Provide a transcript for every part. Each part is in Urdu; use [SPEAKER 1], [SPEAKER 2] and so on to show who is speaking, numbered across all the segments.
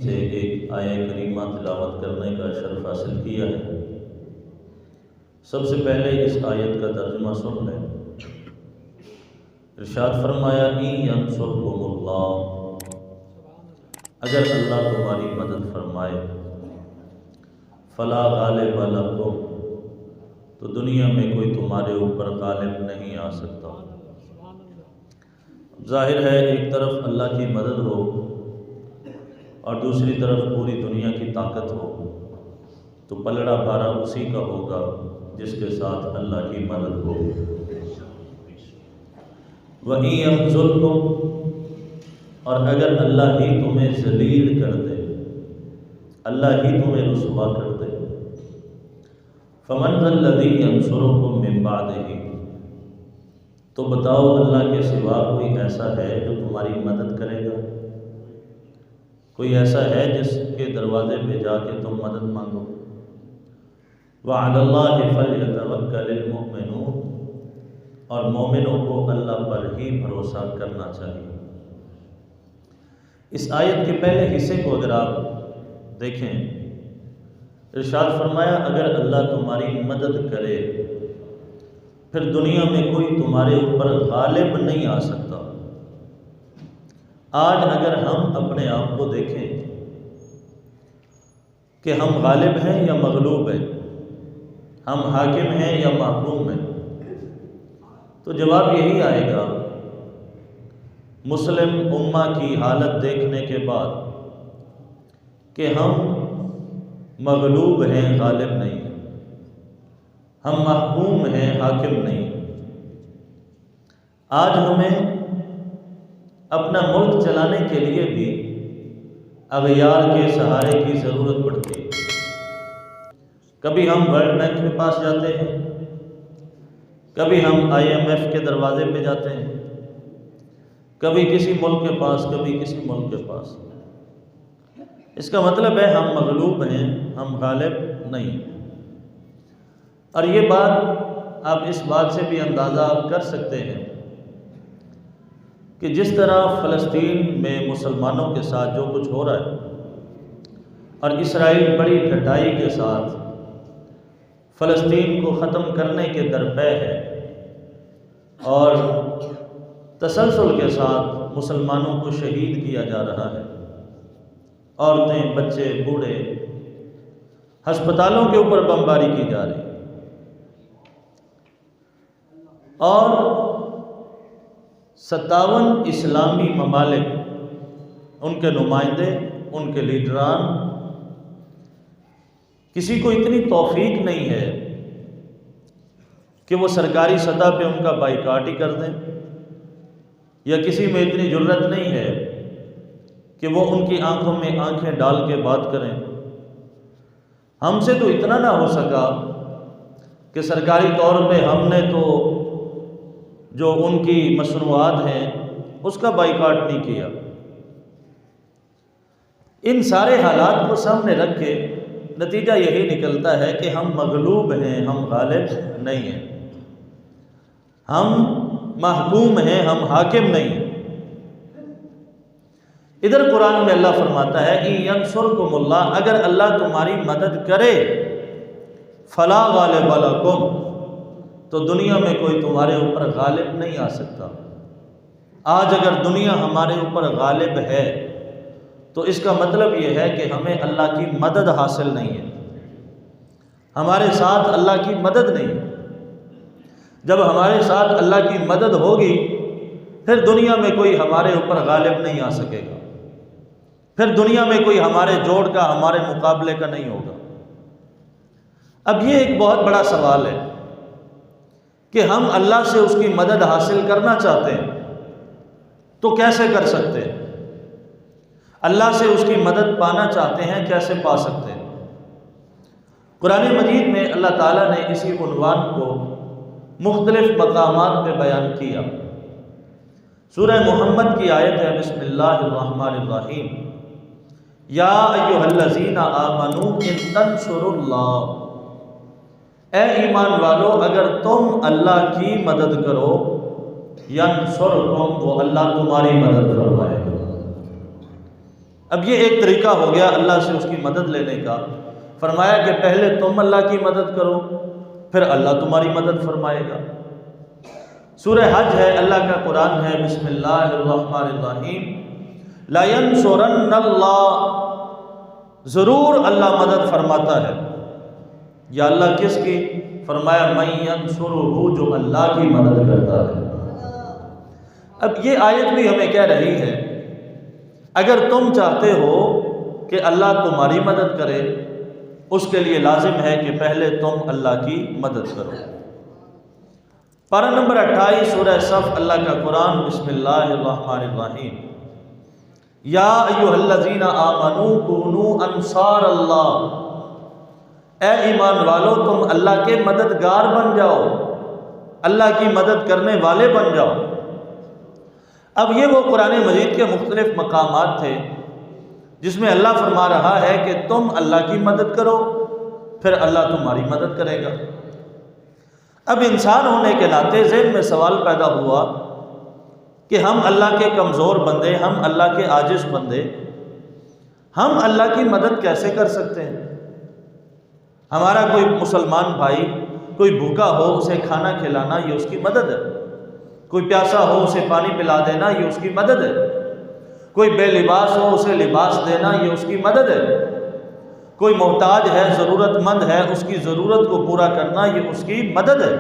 [SPEAKER 1] سے ایک آیہ کریمہ تلاوت کرنے کا شرف حاصل کیا ہے۔ سب سے پہلے اس آیت کا ترجمہ سن لیں۔ ارشاد فرمایا ان ینصرکم اللہ، اگر اللہ تمہاری مدد فرمائے، فلا غالب لکم، تو دنیا میں کوئی تمہارے اوپر غالب نہیں آ سکتا۔ ظاہر ہے ایک طرف اللہ کی مدد ہو اور دوسری طرف پوری دنیا کی طاقت ہو تو پلڑا بھارا اسی کا ہوگا جس کے ساتھ اللہ کی مدد ہو۔ وَإِن يَخْذُلْكُمْ، اور اگر اللہ ہی تمہیں ذلیل کر دے، اللہ ہی تمہیں رسوا کر دے، فَمَنْ ذَا الَّذِي يَنْصُرُكُم مِّن بَعْدِهِ، تو بتاؤ اللہ کے سوا کوئی ایسا ہے جو تمہاری مدد کرے گا؟ کوئی ایسا ہے جس کے دروازے پہ جا کے تم مدد مانگو؟ وَعَلَى اللَّهِ فَلْيَتَوَكَّلِ الْمُؤْمِنُونَ، اور مومنوں کو اللہ پر ہی بھروسہ کرنا چاہیے۔ اس آیت کے پہلے حصے کو اگر آپ دیکھیں، ارشاد فرمایا اگر اللہ تمہاری مدد کرے پھر دنیا میں کوئی تمہارے اوپر غالب نہیں آ سکتا۔ آج اگر ہم اپنے آپ کو دیکھیں کہ ہم غالب ہیں یا مغلوب ہیں، ہم حاکم ہیں یا محکوم ہیں، تو جواب یہی آئے گا مسلم امہ کی حالت دیکھنے کے بعد کہ ہم مغلوب ہیں، غالب نہیں ہیں، ہم محکوم ہیں، حاکم نہیں۔ آج ہمیں اپنا ملک چلانے کے لیے بھی اغیار کے سہارے کی ضرورت پڑتی ہے۔ کبھی ہم ورلڈ بینک کے پاس جاتے ہیں، کبھی ہم IMF کے دروازے پہ جاتے ہیں، کبھی کسی ملک کے پاس، کبھی کسی ملک کے پاس۔ اس کا مطلب ہے ہم مغلوب ہیں، ہم غالب نہیں۔ اور یہ بات آپ اس بات سے بھی اندازہ کر سکتے ہیں کہ جس طرح فلسطین میں مسلمانوں کے ساتھ جو کچھ ہو رہا ہے اور اسرائیل بڑی ڈٹائی کے ساتھ فلسطین کو ختم کرنے کے درپے ہے اور تسلسل کے ساتھ مسلمانوں کو شہید کیا جا رہا ہے، عورتیں، بچے، بوڑھے، ہسپتالوں کے اوپر بمباری کی جا رہی ہے، اور 57 اسلامی ممالک، ان کے نمائندے، ان کے لیڈران، کسی کو اتنی توفیق نہیں ہے کہ وہ سرکاری سطح پہ ان کا بائیکاٹ ہی کر دیں، یا کسی میں اتنی جرت نہیں ہے کہ وہ ان کی آنکھوں میں آنکھیں ڈال کے بات کریں۔ ہم سے تو اتنا نہ ہو سکا کہ سرکاری طور پہ ہم نے تو جو ان کی مصنوعات ہیں اس کا بائیکاٹ نہیں کیا۔ ان سارے حالات کو سامنے رکھ کے نتیجہ یہی نکلتا ہے کہ ہم مغلوب ہیں، ہم غالب نہیں ہیں، ہم محکوم ہیں، ہم حاکم نہیں ہیں۔ ادھر قرآن میں اللہ فرماتا ہے ان ینصرکم اللہ، اگر اللہ تمہاری مدد کرے، فلا غالب لکم، تو دنیا میں کوئی تمہارے اوپر غالب نہیں آ سکتا۔ آج اگر دنیا ہمارے اوپر غالب ہے تو اس کا مطلب یہ ہے کہ ہمیں اللہ کی مدد حاصل نہیں ہے، ہمارے ساتھ اللہ کی مدد نہیں۔ جب ہمارے ساتھ اللہ کی مدد ہوگی پھر دنیا میں کوئی ہمارے اوپر غالب نہیں آ سکے گا، پھر دنیا میں کوئی ہمارے جوڑ کا، ہمارے مقابلے کا نہیں ہوگا۔ اب یہ ایک بہت بڑا سوال ہے کہ ہم اللہ سے اس کی مدد حاصل کرنا چاہتے ہیں تو کیسے کر سکتے ہیں؟ اللہ سے اس کی مدد پانا چاہتے ہیں، کیسے پا سکتے ہیں؟ قرآن مجید میں اللہ تعالیٰ نے اسی عنوان کو مختلف مقامات پہ بیان کیا۔ سورہ محمد کی آیت ہے، بسم اللہ الرحمن الرحیم، یا ایھا الذین آمنوا ان تنصروا اللہ، اے ایمان والو اگر تم اللہ کی مدد کرو، ینصرکم، وہ اللہ تمہاری مدد فرمائے گا۔ اب یہ ایک طریقہ ہو گیا اللہ سے اس کی مدد لینے کا۔ فرمایا کہ پہلے تم اللہ کی مدد کرو، پھر اللہ تمہاری مدد فرمائے گا۔ سورہ حج ہے، اللہ کا قرآن ہے، بسم اللہ الرحمن الرحیم، لا ینصرن اللہ، ضرور اللہ مدد فرماتا ہے۔ یا اللہ کس کی؟ فرمایا من ینصرہ، جو اللہ کی مدد کرتا ہے۔ اب یہ آیت بھی ہمیں کہہ رہی ہے اگر تم چاہتے ہو کہ اللہ تمہاری مدد کرے، اس کے لیے لازم ہے کہ پہلے تم اللہ کی مدد کرو۔ پارہ نمبر 28 سورہ صف، اللہ کا قرآن، بسم اللہ الرحمن الرحیم، یا ایھا الذین آمنوا کونوا انصار اللہ، اے ایمان والو تم اللہ کے مددگار بن جاؤ، اللہ کی مدد کرنے والے بن جاؤ۔ اب یہ وہ قرآن مجید کے مختلف مقامات تھے جس میں اللہ فرما رہا ہے کہ تم اللہ کی مدد کرو، پھر اللہ تمہاری مدد کرے گا۔ اب انسان ہونے کے ناطے ذہن میں سوال پیدا ہوا کہ ہم اللہ کے کمزور بندے، ہم اللہ کے عاجز بندے، ہم اللہ کی مدد کیسے کر سکتے ہیں؟ ہمارا کوئی مسلمان بھائی کوئی بھوکا ہو، اسے کھانا کھلانا یہ اس کی مدد ہے، کوئی پیاسا ہو اسے پانی پلا دینا یہ اس کی مدد ہے، کوئی بے لباس ہو اسے لباس دینا یہ اس کی مدد ہے، کوئی محتاج ہے، ضرورت مند ہے، اس کی ضرورت کو پورا کرنا یہ اس کی مدد ہے۔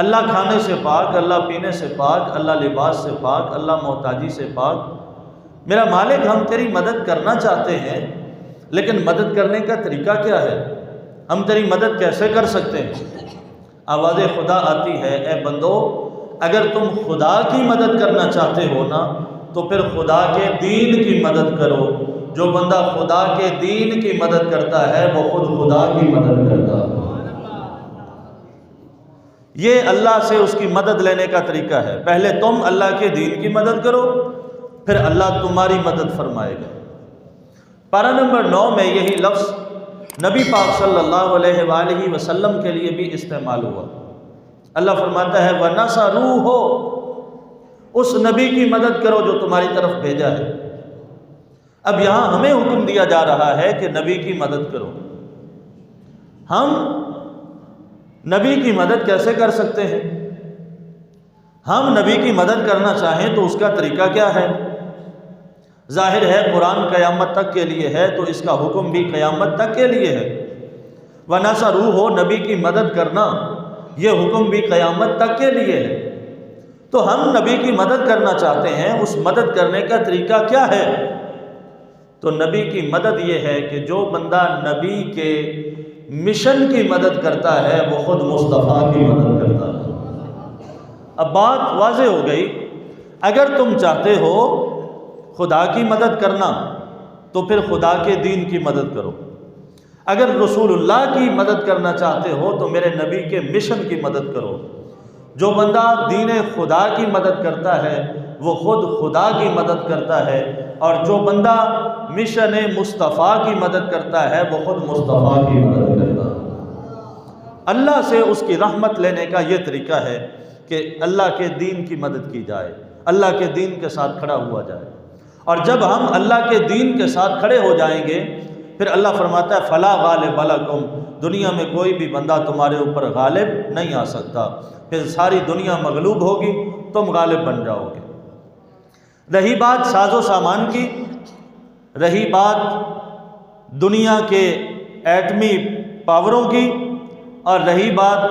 [SPEAKER 1] اللہ کھانے سے پاک، اللہ پینے سے پاک، اللہ لباس سے پاک، اللہ محتاجی سے پاک۔ میرا مالک ہم تیری مدد کرنا چاہتے ہیں، لیکن مدد کرنے کا طریقہ کیا ہے؟ ہم تیری مدد کیسے کر سکتے ہیں؟ آواز خدا آتی ہے، اے بندو اگر تم خدا کی مدد کرنا چاہتے ہو نا تو پھر خدا کے دین کی مدد کرو۔ جو بندہ خدا کے دین کی مدد کرتا ہے وہ خود خدا کی مدد کرتا ہے۔ یہ اللہ سے اس کی مدد لینے کا طریقہ ہے، پہلے تم اللہ کے دین کی مدد کرو، پھر اللہ تمہاری مدد فرمائے گا۔ پارہ نمبر 9 میں یہی لفظ نبی پاک صلی اللہ علیہ وآلہ وسلم کے لیے بھی استعمال ہوا۔ اللہ فرماتا ہے وَنَصَرُوهُ، اس نبی کی مدد کرو جو تمہاری طرف بھیجا ہے۔ اب یہاں ہمیں حکم دیا جا رہا ہے کہ نبی کی مدد کرو۔ ہم نبی کی مدد کیسے کر سکتے ہیں؟ ہم نبی کی مدد کرنا چاہیں تو اس کا طریقہ کیا ہے؟ ظاہر ہے قرآن قیامت تک کے لیے ہے تو اس کا حکم بھی قیامت تک کے لیے ہے۔ وَنَصَرُوهُ، نبی کی مدد کرنا یہ حکم بھی قیامت تک کے لیے ہے۔ تو ہم نبی کی مدد کرنا چاہتے ہیں، اس مدد کرنے کا طریقہ کیا ہے؟ تو نبی کی مدد یہ ہے کہ جو بندہ نبی کے مشن کی مدد کرتا ہے وہ خود مصطفیٰ کی مدد کرتا ہے۔ اب بات واضح ہو گئی، اگر تم چاہتے ہو خدا کی مدد کرنا تو پھر خدا کے دین کی مدد کرو، اگر رسول اللہ کی مدد کرنا چاہتے ہو تو میرے نبی کے مشن کی مدد کرو۔ جو بندہ دین خدا کی مدد کرتا ہے وہ خود خدا کی مدد کرتا ہے، اور جو بندہ مشن مصطفیٰ کی مدد کرتا ہے وہ خود مصطفیٰ کی مدد کرتا ہے۔ اللہ سے اس کی رحمت لینے کا یہ طریقہ ہے کہ اللہ کے دین کی مدد کی جائے، اللہ کے دین کے ساتھ کھڑا ہوا جائے۔ اور جب ہم اللہ کے دین کے ساتھ کھڑے ہو جائیں گے پھر اللہ فرماتا ہے فَلَا غَالِبَ لَكُمْ، دنیا میں کوئی بھی بندہ تمہارے اوپر غالب نہیں آ سکتا، پھر ساری دنیا مغلوب ہوگی، تم غالب بن جاؤ گے۔ رہی بات ساز و سامان کی، رہی بات دنیا کے ایٹمی پاوروں کی، اور رہی بات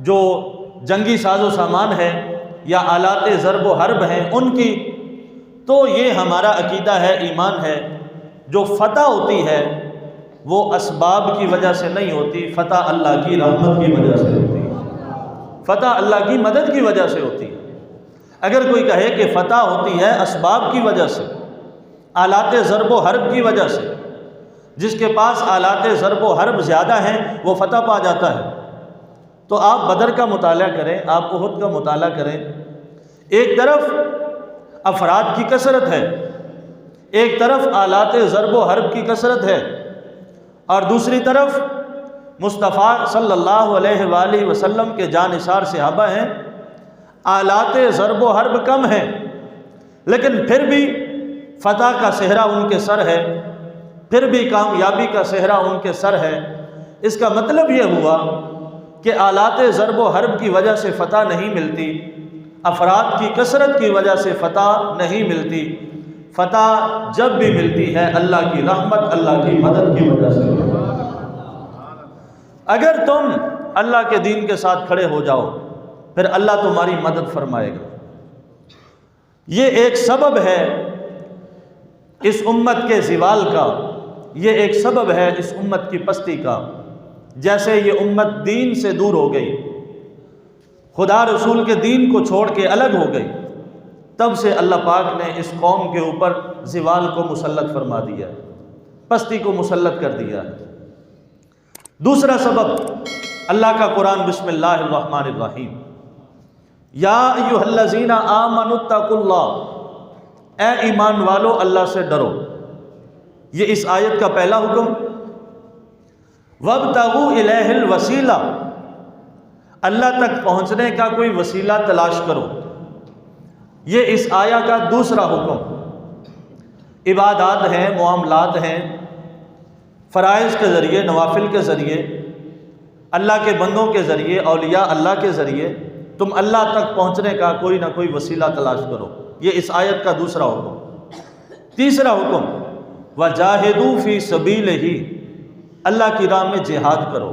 [SPEAKER 1] جو جنگی ساز و سامان ہے یا آلات ضرب و حرب ہیں ان کی، تو یہ ہمارا عقیدہ ہے، ایمان ہے، جو فتح ہوتی ہے وہ اسباب کی وجہ سے نہیں ہوتی، فتح اللہ کی رحمت کی وجہ سے ہوتی ہے، فتح اللہ کی مدد کی وجہ سے ہوتی ہے۔ اگر کوئی کہے کہ فتح ہوتی ہے اسباب کی وجہ سے، آلات ضرب و حرب کی وجہ سے، جس کے پاس آلات ضرب و حرب زیادہ ہیں وہ فتح پا جاتا ہے، تو آپ بدر کا مطالعہ کریں، آپ احد کا مطالعہ کریں، ایک طرف افراد کی کثرت ہے، ایک طرف آلات ضرب و حرب کی کثرت ہے، اور دوسری طرف مصطفیٰ صلی اللہ علیہ وآلہ وسلم کے جانثار صحابہ ہیں، آلات ضرب و حرب کم ہیں، لیکن پھر بھی فتح کا صحرا ان کے سر ہے، پھر بھی کامیابی کا صحرا ان کے سر ہے۔ اس کا مطلب یہ ہوا کہ آلات ضرب و حرب کی وجہ سے فتح نہیں ملتی، افراد کی کثرت کی وجہ سے فتح نہیں ملتی۔ فتح جب بھی ملتی ہے اللہ کی رحمت، اللہ کی مدد کی وجہ سے۔ اگر تم اللہ کے دین کے ساتھ کھڑے ہو جاؤ پھر اللہ تمہاری مدد فرمائے گا۔ یہ ایک سبب ہے اس امت کے زوال کا، یہ ایک سبب ہے اس امت کی پستی کا۔ جیسے یہ امت دین سے دور ہو گئی، خدا رسول کے دین کو چھوڑ کے الگ ہو گئی، تب سے اللہ پاک نے اس قوم کے اوپر زوال کو مسلط فرما دیا، پستی کو مسلط کر دیا۔ دوسرا سبب اللہ کا قرآن، بسم اللہ الرحمن الرحیم، یا ایھا الذین آمنوا اتقوا اللہ، اے ایمان والو اللہ سے ڈرو۔ یہ اس آیت کا پہلا حکم۔ وابتغوا الیہ الوسیلہ، اللہ تک پہنچنے کا کوئی وسیلہ تلاش کرو، یہ اس آیا کا دوسرا حکم۔ عبادات ہیں، معاملات ہیں، فرائض کے ذریعے، نوافل کے ذریعے، اللہ کے بندوں کے ذریعے، اولیاء اللہ کے ذریعے تم اللہ تک پہنچنے کا کوئی نہ کوئی وسیلہ تلاش کرو، یہ اس آیت کا دوسرا حکم۔ تیسرا حکم، وجاہدوا فی سبیلہ، اللہ کی راہ میں جہاد کرو۔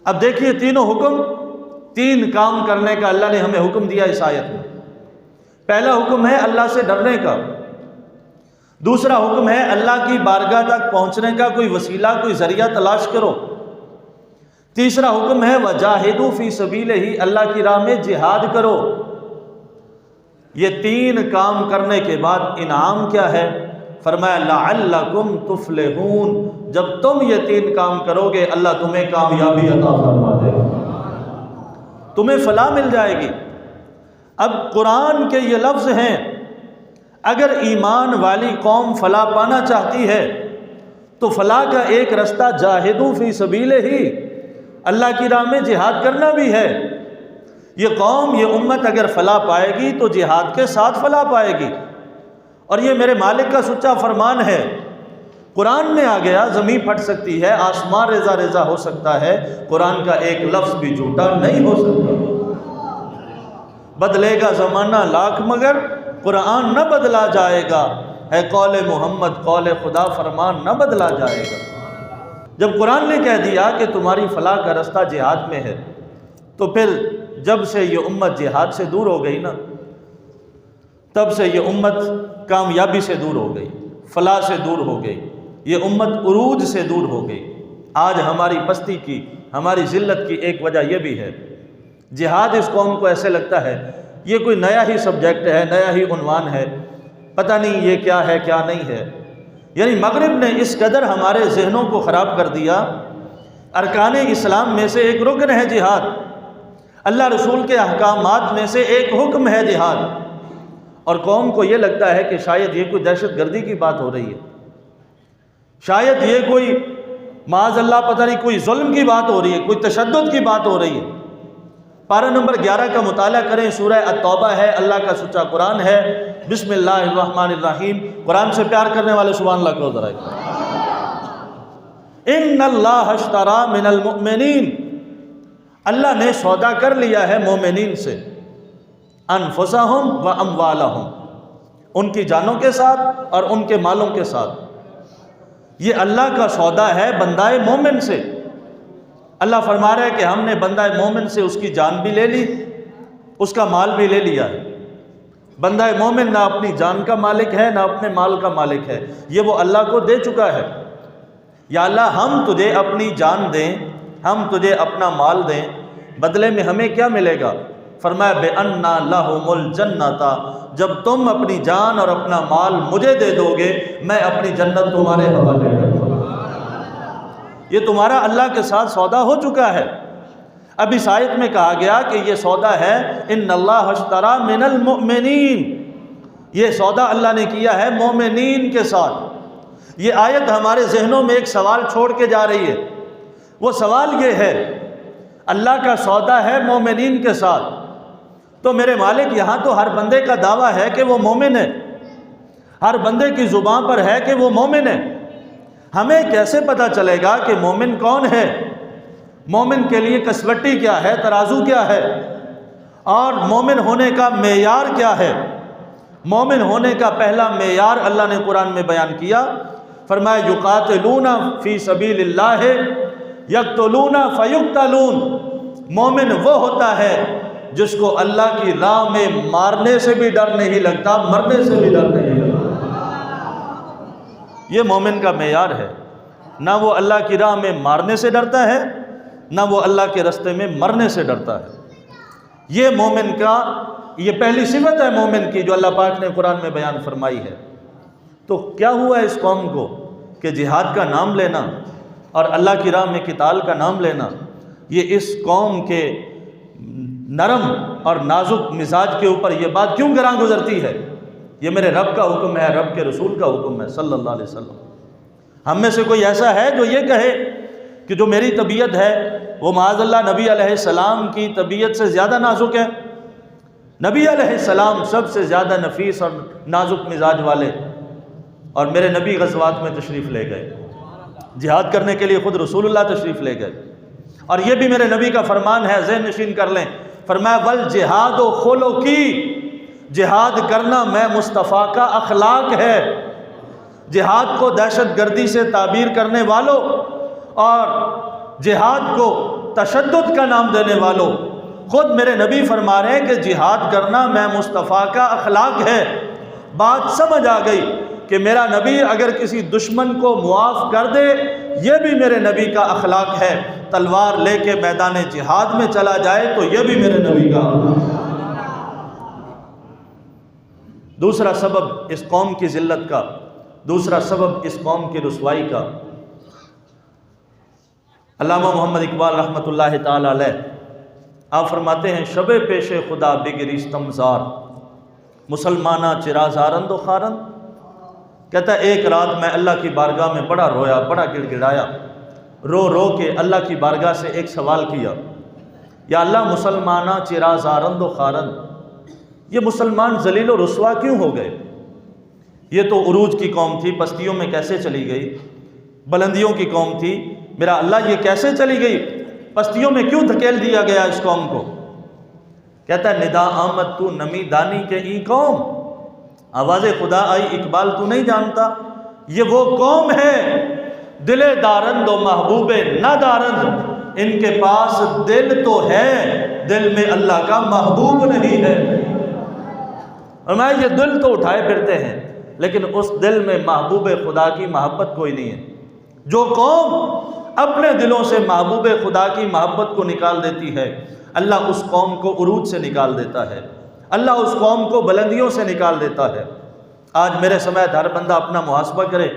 [SPEAKER 1] اب دیکھیے تینوں حکم، تین کام کرنے کا اللہ نے ہمیں حکم دیا اس آیت میں۔ پہلا حکم ہے اللہ سے ڈرنے کا، دوسرا حکم ہے اللہ کی بارگاہ تک پہنچنے کا کوئی وسیلہ، کوئی ذریعہ تلاش کرو، تیسرا حکم ہے وجاہدوا فی سبیلہ، اللہ کی راہ میں جہاد کرو۔ یہ تین کام کرنے کے بعد انعام کیا ہے؟ فرمایا لعلکم تفلحون، جب تم یہ تین کام کرو گے اللہ تمہیں کامیابی عطا فرما دے گا، تمہیں فلاح مل جائے گی۔ اب قرآن کے یہ لفظ ہیں، اگر ایمان والی قوم فلاح پانا چاہتی ہے تو فلاح کا ایک رستہ جاہدوا فی سبیلہ ہی، اللہ کی راہ میں جہاد کرنا بھی ہے۔ یہ قوم، یہ امت اگر فلاح پائے گی تو جہاد کے ساتھ فلاح پائے گی، اور یہ میرے مالک کا سچا فرمان ہے۔ قرآن میں آ گیا، زمین پھٹ سکتی ہے، آسمان ریزہ ریزہ ہو سکتا ہے، قرآن کا ایک لفظ بھی جھوٹا نہیں ہو سکتا۔ بدلے گا زمانہ لاکھ مگر قرآن نہ بدلا جائے گا، ہے قول محمد قول خدا فرمان نہ بدلا جائے گا۔ جب قرآن نے کہہ دیا کہ تمہاری فلاح کا رستہ جہاد میں ہے، تو پھر جب سے یہ امت جہاد سے دور ہو گئی نا، تب سے یہ امت کامیابی سے دور ہو گئی، فلاح سے دور ہو گئی، یہ امت عروج سے دور ہو گئی۔ آج ہماری پستی کی، ہماری ذلت کی ایک وجہ یہ بھی ہے، جہاد اس قوم کو ایسے لگتا ہے یہ کوئی نیا ہی سبجیکٹ ہے، نیا ہی عنوان ہے، پتہ نہیں یہ کیا ہے کیا نہیں ہے۔ یعنی مغرب نے اس قدر ہمارے ذہنوں کو خراب کر دیا۔ ارکان اسلام میں سے ایک رکن ہے جہاد، اللہ رسول کے احکامات میں سے ایک حکم ہے جہاد، اور قوم کو یہ لگتا ہے کہ شاید یہ کوئی دہشت گردی کی بات ہو رہی ہے، شاید یہ کوئی معاذ اللہ پتہ نہیں کوئی ظلم کی بات ہو رہی ہے، کوئی تشدد کی بات ہو رہی ہے۔ پارہ نمبر 11 کا مطالعہ کریں، سورہ التوبہ ہے، اللہ کا سچا قرآن ہے۔ بسم اللہ الرحمن الرحیم، قرآن سے پیار کرنے والے سبحان اللہ کہو ذرا۔ ان اللہ اشتری من المؤمنین، اللہ نے سودا کر لیا ہے مومنین سے، انفسہم و اموالہم، ان کی جانوں کے ساتھ اور ان کے مالوں کے ساتھ۔ یہ اللہ کا سودا ہے بندہ مومن سے۔ اللہ فرما رہا ہے کہ ہم نے بندہ مومن سے اس کی جان بھی لے لی، اس کا مال بھی لے لیا ہے۔ بندہ مومن نہ اپنی جان کا مالک ہے نہ اپنے مال کا مالک ہے، یہ وہ اللہ کو دے چکا ہے۔ یا اللہ ہم تجھے اپنی جان دیں، ہم تجھے اپنا مال دیں، بدلے میں ہمیں کیا ملے گا؟ فرمایا بِأَنَّا لَهُمُ الْجَنَّةَ، جب تم اپنی جان اور اپنا مال مجھے دے دو گے میں اپنی جنت تمہارے حوالے کر دوں گا۔ یہ تمہارا اللہ کے ساتھ سودا ہو چکا ہے۔ اب اس آیت میں کہا گیا کہ یہ سودا ہے ان اللہ اشتری من المؤمنین، یہ سودا اللہ نے کیا ہے مومنین کے ساتھ۔ یہ آیت ہمارے ذہنوں میں ایک سوال چھوڑ کے جا رہی ہے، وہ سوال یہ ہے اللہ کا سودا ہے مومنین کے ساتھ، تو میرے مالک یہاں تو ہر بندے کا دعویٰ ہے کہ وہ مومن ہے، ہر بندے کی زبان پر ہے کہ وہ مومن ہے۔ ہمیں کیسے پتہ چلے گا کہ مومن کون ہے؟ مومن کے لیے کسوٹی کیا ہے، ترازو کیا ہے، اور مومن ہونے کا معیار کیا ہے؟ مومن ہونے کا پہلا معیار اللہ نے قرآن میں بیان کیا، فرمایا یقاتلون فی سبیل اللہ یقتلون فیقتلون۔ مومن وہ ہوتا ہے جس کو اللہ کی راہ میں مارنے سے بھی ڈر نہیں لگتا، مرنے سے بھی ڈر نہیں لگتا۔ یہ مومن کا معیار ہے، نہ وہ اللہ کی راہ میں مارنے سے ڈرتا ہے، نہ وہ اللہ کے رستے میں مرنے سے ڈرتا ہے۔ یہ مومن کا، یہ پہلی صفت ہے مومن کی جو اللہ پاک نے قرآن میں بیان فرمائی ہے۔ تو کیا ہوا اس قوم کو کہ جہاد کا نام لینا اور اللہ کی راہ میں قتال کا نام لینا، یہ اس قوم کے نرم اور نازک مزاج کے اوپر یہ بات کیوں گراں گزرتی ہے؟ یہ میرے رب کا حکم ہے، رب کے رسول کا حکم ہے صلی اللہ علیہ وسلم۔ ہم میں سے کوئی ایسا ہے جو یہ کہے کہ جو میری طبیعت ہے وہ معاذ اللہ نبی علیہ السلام کی طبیعت سے زیادہ نازک ہے؟ نبی علیہ السلام سب سے زیادہ نفیس اور نازک مزاج والے، اور میرے نبی غزوات میں تشریف لے گئے، جہاد کرنے کے لیے خود رسول اللہ تشریف لے گئے۔ اور یہ بھی میرے نبی کا فرمان ہے، ذہن نشین کر لیں، فرمایا والجہاد خلقی، جہاد کرنا میں مصطفیٰ کا اخلاق ہے۔ جہاد کو دہشت گردی سے تعبیر کرنے والوں اور جہاد کو تشدد کا نام دینے والوں، خود میرے نبی فرما رہے ہیں کہ جہاد کرنا میں مصطفیٰ کا اخلاق ہے۔ بات سمجھ آ گئی کہ میرا نبی اگر کسی دشمن کو معاف کر دے یہ بھی میرے نبی کا اخلاق ہے، تلوار لے کے میدان جہاد میں چلا جائے تو یہ بھی میرے نبی کا اخلاق ہے۔ دوسرا سبب اس قوم کی ذلت کا، دوسرا سبب اس قوم کی رسوائی کا، علامہ محمد اقبال رحمۃ اللہ تعالی علیہ آپ فرماتے ہیں شب پیش خدا بگریستم زار مسلمانہ چرازارند و خارند۔ کہتا ہے ایک رات میں اللہ کی بارگاہ میں بڑا رویا، بڑا گڑ گڑایا، رو رو کے اللہ کی بارگاہ سے ایک سوال کیا، یا اللہ مسلمانہ چرازارند و خارند، یہ مسلمان ذلیل و رسوا کیوں ہو گئے؟ یہ تو عروج کی قوم تھی، پستیوں میں کیسے چلی گئی؟ بلندیوں کی قوم تھی، میرا اللہ یہ کیسے چلی گئی؟ پستیوں میں کیوں دھکیل دیا گیا اس قوم کو؟ کہتا ہے ندا آمد تو نمی دانی کے ای قوم، آواز خدا آئی اقبال تو نہیں جانتا، یہ وہ قوم ہے دل دارند و محبوب نہ دارند، ان کے پاس دل تو ہے دل میں اللہ کا محبوب نہیں ہے۔ اور میں یہ دل تو اٹھائے پھرتے ہیں لیکن اس دل میں محبوب خدا کی محبت کوئی نہیں ہے۔ جو قوم اپنے دلوں سے محبوب خدا کی محبت کو نکال دیتی ہے اللہ اس قوم کو عروج سے نکال دیتا ہے، اللہ اس قوم کو بلندیوں سے نکال دیتا ہے۔ آج میرے سمیت ہر بندہ اپنا محاسبہ کرے،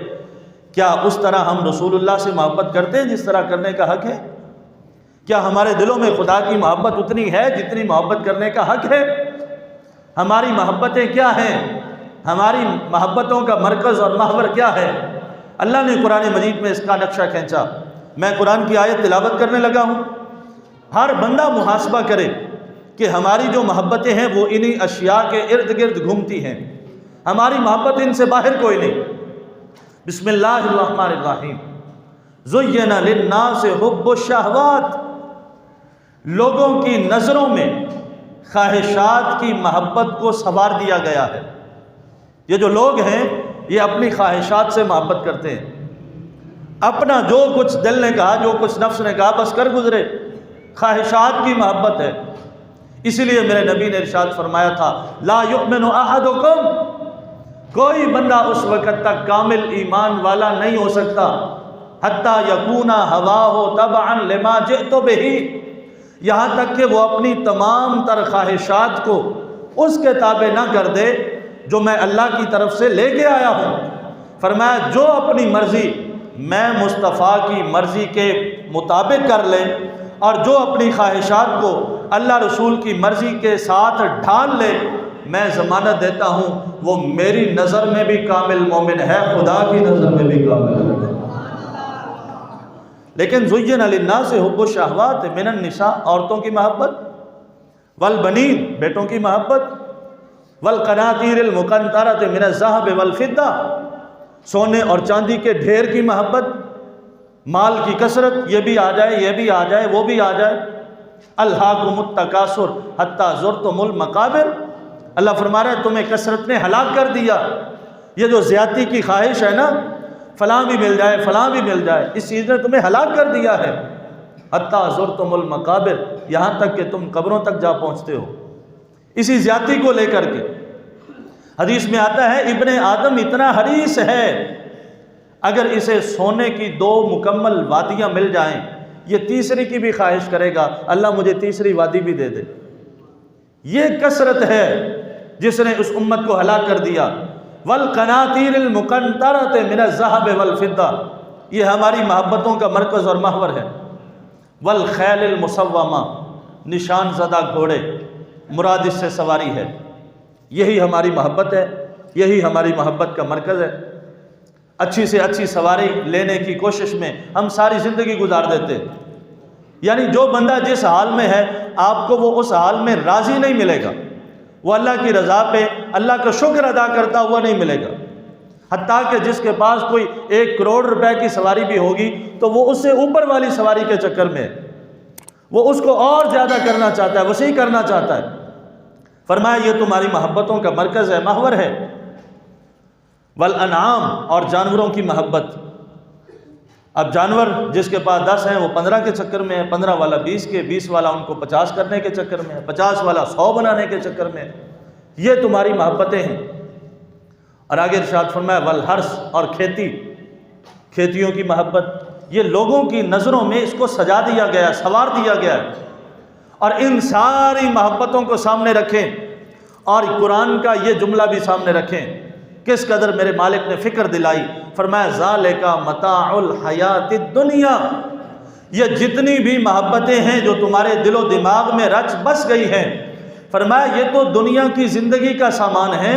[SPEAKER 1] کیا اس طرح ہم رسول اللہ سے محبت کرتے ہیں جس طرح کرنے کا حق ہے؟ کیا ہمارے دلوں میں خدا کی محبت اتنی ہے جتنی محبت کرنے کا حق ہے؟ ہماری محبتیں کیا ہیں؟ ہماری محبتوں کا مرکز اور محور کیا ہے؟ اللہ نے قرآن مجید میں اس کا نقشہ کھینچا۔ میں قرآن کی آیت تلاوت کرنے لگا ہوں، ہر بندہ محاسبہ کرے کہ ہماری جو محبتیں ہیں وہ انہی اشیاء کے ارد گرد گھومتی ہیں، ہماری محبت ان سے باہر کوئی نہیں۔ بسم اللہ الرحمن الرحیم، زین للناس حب الشہوات، لوگوں کی نظروں میں خواہشات کی محبت کو سنوار دیا گیا ہے۔ یہ جو لوگ ہیں یہ اپنی خواہشات سے محبت کرتے ہیں، اپنا جو کچھ دل نے کہا، جو کچھ نفس نے کہا بس کر گزرے، خواہشات کی محبت ہے۔ اسی لیے میرے نبی نے ارشاد فرمایا تھا لا یؤمن احدکم، کوئی بندہ اس وقت تک کامل ایمان والا نہیں ہو سکتا حتی یکون ہواہ تبعا لما جئت بہ، یہاں تک کہ وہ اپنی تمام تر خواہشات کو اس کے تابع نہ کر دے جو میں اللہ کی طرف سے لے کے آیا ہوں۔ فرمایا جو اپنی مرضی میں مصطفیٰ کی مرضی کے مطابق کر لے اور جو اپنی خواہشات کو اللہ رسول کی مرضی کے ساتھ ڈھال لے، میں ضمانت دیتا ہوں وہ میری نظر میں بھی کامل مومن ہے، خدا کی نظر میں بھی کامل ہے۔ لیکن زین للناس حب الشہوات من النساء، عورتوں کی محبت، والبنین، بیٹوں کی محبت، والقناطیر المقنطرۃ من الذهب والفضہ، سونے اور چاندی کے ڈھیر کی محبت، مال کی کثرت، یہ بھی آ جائے، یہ بھی آ جائے، وہ بھی آ جائے۔ الہاکم التکاثر حتی زرتم المقابر، اللہ فرما رہا ہے تمہیں کثرت نے ہلاک کر دیا۔ یہ جو زیادتی کی خواہش ہے نا، فلاں بھی مل جائے، فلاں بھی مل جائے، اس چیز نے تمہیں ہلاک کر دیا ہے۔ حتی زرتم المقابر، یہاں تک کہ تم قبروں تک جا پہنچتے ہو اسی زیادتی کو لے کر کے۔ حدیث میں آتا ہے ابن آدم اتنا حریص ہے، اگر اسے سونے کی 2 مکمل وادیاں مل جائیں، یہ تیسری کی بھی خواہش کرے گا، اللہ مجھے تیسری وادی بھی دے دے۔ یہ کثرت ہے جس نے اس امت کو ہلاک کر دیا۔ والقناطیر المقنطرۃ من الذهب والفضہ، یہ ہماری محبتوں کا مرکز اور محور ہے۔ والخیل المسومہ، نشان زدہ گھوڑے، مراد اس سے سواری ہے۔ یہی ہماری محبت ہے، یہی ہماری محبت کا مرکز ہے۔ اچھی سے اچھی سواری لینے کی کوشش میں ہم ساری زندگی گزار دیتے ہیں۔ یعنی جو بندہ جس حال میں ہے، آپ کو وہ اس حال میں راضی نہیں ملے گا، وہ اللہ کی رضا پہ اللہ کا شکر ادا کرتا ہوا نہیں ملے گا۔ حتیٰ کہ جس کے پاس کوئی 1 کروڑ روپے کی سواری بھی ہوگی تو وہ اس سے اوپر والی سواری کے چکر میں ہے، وہ اس کو اور زیادہ کرنا چاہتا ہے، وسیع کرنا چاہتا ہے۔ فرمایا یہ تمہاری محبتوں کا مرکز ہے، محور ہے۔ والانعام، اور جانوروں کی محبت۔ اب جانور جس کے پاس 10 ہیں وہ 15 کے چکر میں ہے، 15 والا 20 کے، 20 والا ان کو 50 کرنے کے چکر میں ہے، 50 والا 100 بنانے کے چکر میں ہے۔ یہ تمہاری محبتیں ہیں۔ اور آگے ارشاد فرمایا والحرث، اور کھیتیوں کی محبت۔ یہ لوگوں کی نظروں میں اس کو سجا دیا گیا، سنوار دیا گیا ہے۔ اور ان ساری محبتوں کو سامنے رکھیں اور قرآن کا یہ جملہ بھی سامنے رکھیں، کس قدر میرے مالک نے فکر دلائی۔ فرمایا ذالک متاع الحیات الدنیا، یہ جتنی بھی محبتیں ہیں جو تمہارے دل و دماغ میں رچ بس گئی ہیں، فرمایا یہ تو دنیا کی زندگی کا سامان ہے۔